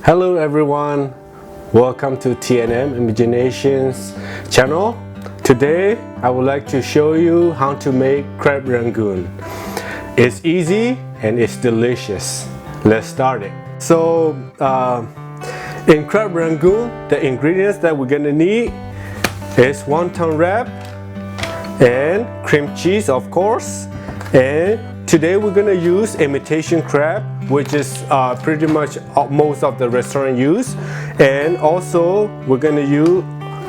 Hello everyone, welcome to TNM Imaginations channel. Today I would like to show you how to make crab rangoon. It's easy and it's delicious. Let's start it. So in crab rangoon, the ingredients that we're gonna need is wonton wrap and cream cheese, of course, and today we're gonna use imitation crab, which is pretty much most of the restaurant use, and also we're gonna use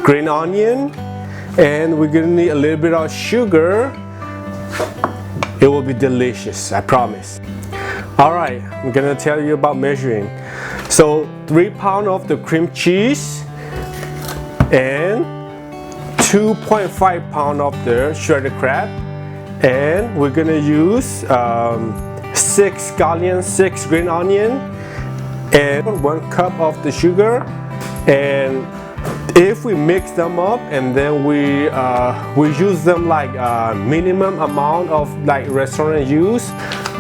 green onion, and we're gonna need a little bit of sugar. It will be delicious, I promise. All right, I'm gonna tell you about measuring. So 3 pounds of the cream cheese and 2.5 pounds of the shredded crab, and we're gonna use 6 scallions, 6 green onion, and 1 cup of the sugar. And if we mix them up and then we use them like a minimum amount of like restaurant use,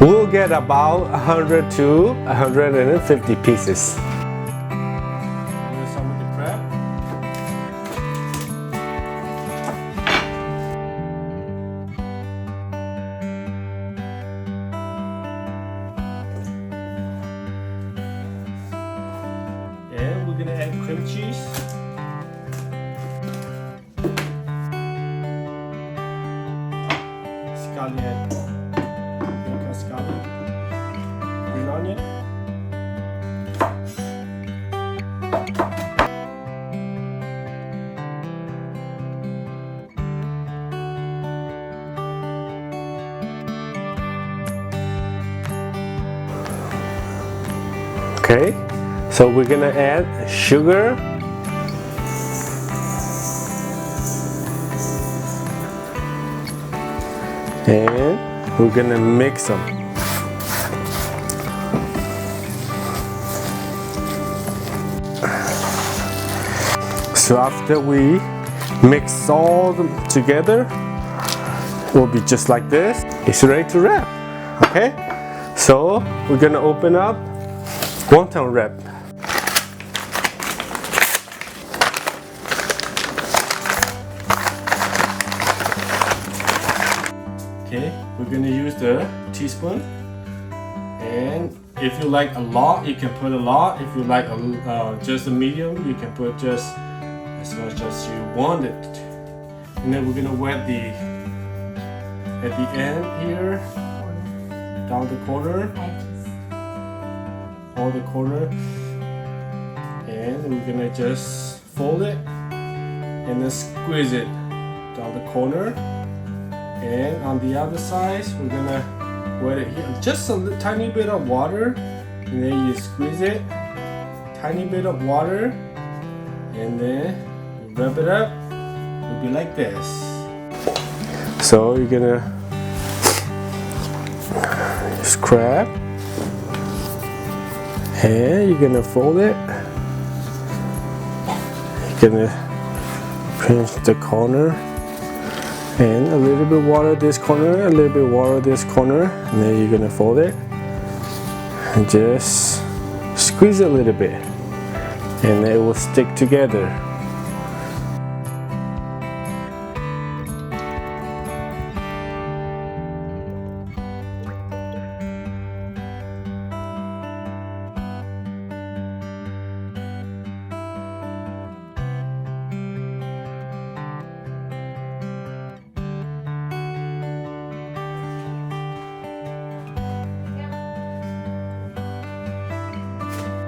we'll get about 100 to 150 pieces. Some of the crab. And we're gonna add cream cheese. Scallion. Scallion. Green onion. Okay. So we're gonna add sugar, and we're gonna mix them. So after we mix all them together, it will be just like this. It's ready to wrap. Okay, so we're gonna open up wonton wrap. Okay, we're gonna use the teaspoon, and if you like a lot, you can put a lot. If you like just a medium, you can put just as much as you want it. And then we're gonna wet at the end here, down the corner, all the corner, and we're gonna just fold it and then squeeze it down the corner. And on the other side, we're gonna wet it here. Just a tiny bit of water, and then you squeeze it. Tiny bit of water, and then you rub it up. It'll be like this. So you're gonna just crab, and you're gonna fold it. You're gonna pinch the corner. And a little bit water this corner, a little bit water this corner, and then you're gonna fold it and just squeeze it a little bit, and it will stick together.